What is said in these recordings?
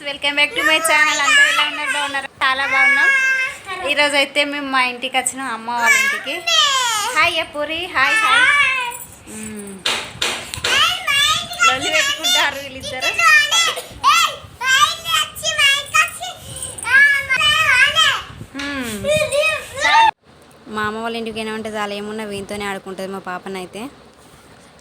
Welcome back to my channel. అందరూ ఎలా ఉన్నారు? బాగున్నారు? చాలా బాగున్నాం. ఈరోజు అయితే మేము మా ఇంటికి వచ్చినాం, అమ్మ వాళ్ళ ఇంటికి. Hi puri, hi hi. లొల్లి పెట్టుకుంటారు వీళ్ళిద్దరు. మా అమ్మ వాళ్ళ ఇంటికి ఏమంటే చాలా ఏమున్నా వీనితోనే ఆడుకుంటుంది మా పాపనైతే.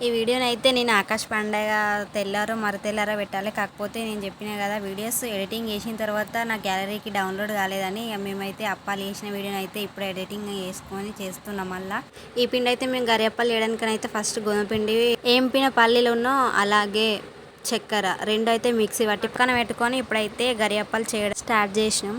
ఈ వీడియోని అయితే నేను ఆకాశ్ పండగ తెల్లారో మరి తెల్లారో పెట్టాలి. కాకపోతే నేను చెప్పినా కదా, వీడియోస్ ఎడిటింగ్ చేసిన తర్వాత నా గ్యాలరీకి డౌన్లోడ్ కాలేదని మేమైతే అప్పాలు చేసిన వీడియోని అయితే ఇప్పుడు ఎడిటింగ్ చేసుకొని చేస్తున్నాం. మళ్ళీ ఈ పిండి అయితే మేము గరియప్పాలు చేయడానికైతే ఫస్ట్ గోధుమ పిండి ఏంపిన పల్లీలున్నో అలాగే చక్కెర రెండు అయితే మిక్సీ పట్టి పక్కన పెట్టుకొని ఇప్పుడైతే గరియప్పాలు చేయడం స్టార్ట్ చేసినాం.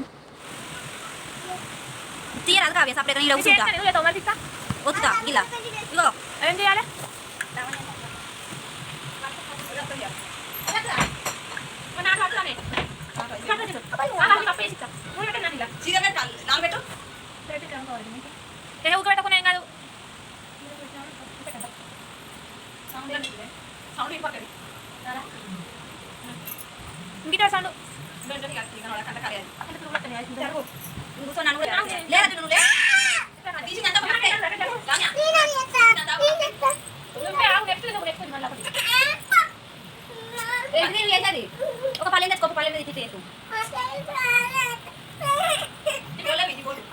ఒక పల్లె తెచ్చుకో, పల్లె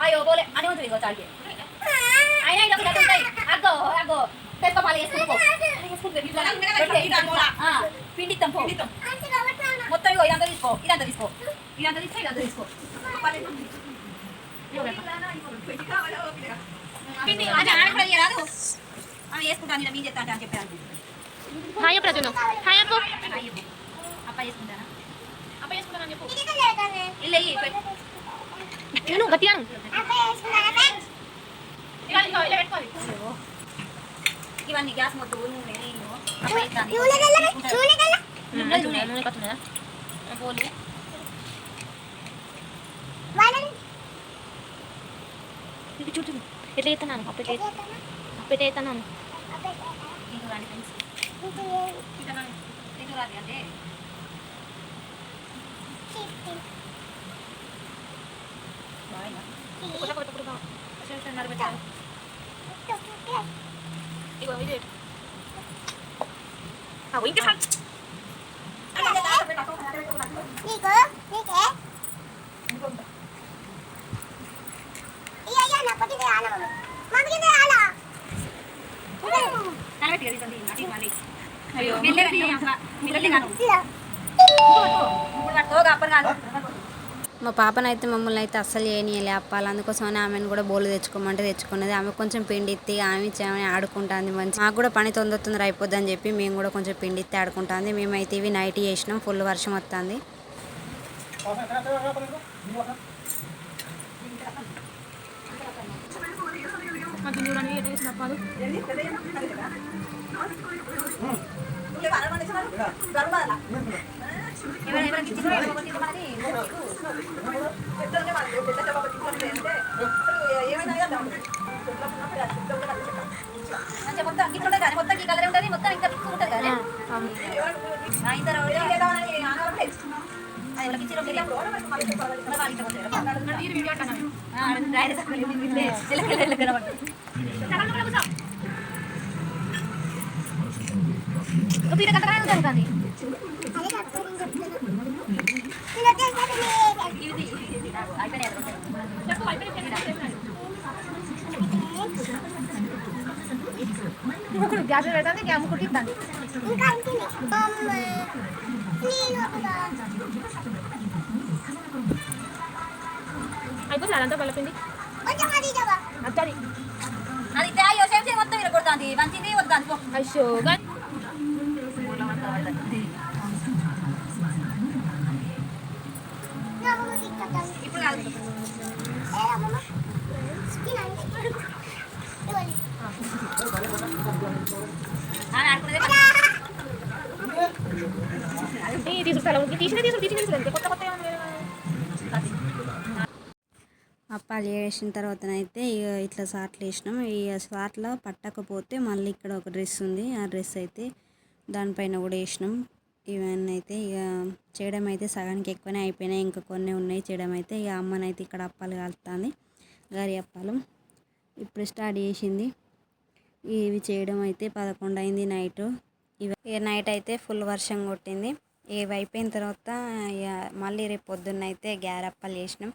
అయ్యో పోలే అని ఉంటుంది చాడికి అయినా ఇలా ఉంటాయి. అగ్గో అగ్గో తెచ్చుకో, పల్లె పిండి మొత్తం ఇదంతా తీసుకో, ఇదంతా తీసుకో, ఇదంతా తీసుకో, ఇదంతా తీసుకో. వేసుకుంటాను ఇలా మీ చెప్తా అని చెప్పాను. అప్ప చేసుకుంటానా? అప్ప చేసుకుంటానని చెప్పు. ఇవన్నీ గ్యాస్ మొత్తం చూడు ఎట్లా చేస్తున్నాను. అప్పటి చేస్తున్నాను అంటే మా పాపనైతే మమ్మల్ని అయితే అస్సలు చేయనీయలే అప్పాలి. అందుకోసమని ఆమెను కూడా బోలు తెచ్చుకోమంటే తెచ్చుకున్నది. ఆమె కొంచెం పిండి ఎత్తి ఆమె ఆడుకుంటుంది. మంచి మాకు కూడా పని తొందర అయిపోద్ది అని చెప్పి మేము కూడా కొంచెం పిండి ఎత్తి ఆడుకుంటుంది. మేమైతే ఇవి నైట్ చేసినాం. ఫుల్ వర్షం వస్తుంది. గ్యాస్ పెట్టాలి, గ్యాస్ కుట్టిద్దాన్ని అయిపోతుంది. అదంతా బలపింది అది మొత్తం విరగొడుతుంది. మంచిది వద్దాను అయ్యో ఇప్పుడు అప్పాలు చేసిన తర్వాతనైతే ఇట్లా సాట్లు వేసినాం. ఈ సాట్లో పట్టకపోతే మళ్ళీ ఇక్కడ ఒక డ్రెస్ ఉంది, ఆ డ్రెస్ అయితే దానిపైన కూడా వేసినాం. ఇవన్నీ అయితే ఇక చేయడం అయితే సగానికి ఎక్కువనే అయిపోయినాయి, ఇంకా కొన్ని ఉన్నాయి చేయడం అయితే. ఇక అమ్మనైతే ఇక్కడ అప్పాలు కాలుతుంది, గరి అప్పాలు ఇప్పుడు స్టార్ట్ చేసింది. ఇవి చేయడం అయితే 11 అయింది నైట్. ఇక నైట్ అయితే ఫుల్ వర్షం కొట్టింది. ఇవి అయిపోయిన తర్వాత ఇక మళ్ళీ రేపు పొద్దున్న అయితే గ్యారప్పలు చేసినాం.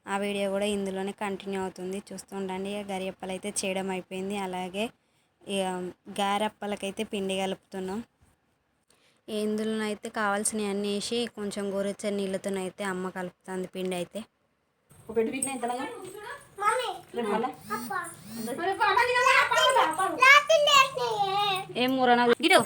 ఆ వీడియో కూడా ఇందులోనే కంటిన్యూ అవుతుంది, చూస్తుండండి. ఇక గరియప్పలు అయితే చేయడం అయిపోయింది. అలాగే ఇక గారెప్పలకైతే పిండి కలుపుతున్నాం. ఇందులోనైతే కావాల్సినవి అన్నీ వేసి కొంచెం గోరువెచ్చని నీళ్ళతోనైతే అమ్మ కలుపుతుంది పిండి అయితే. ఏం కూర గిడు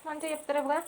మంచిగా చెప్తారా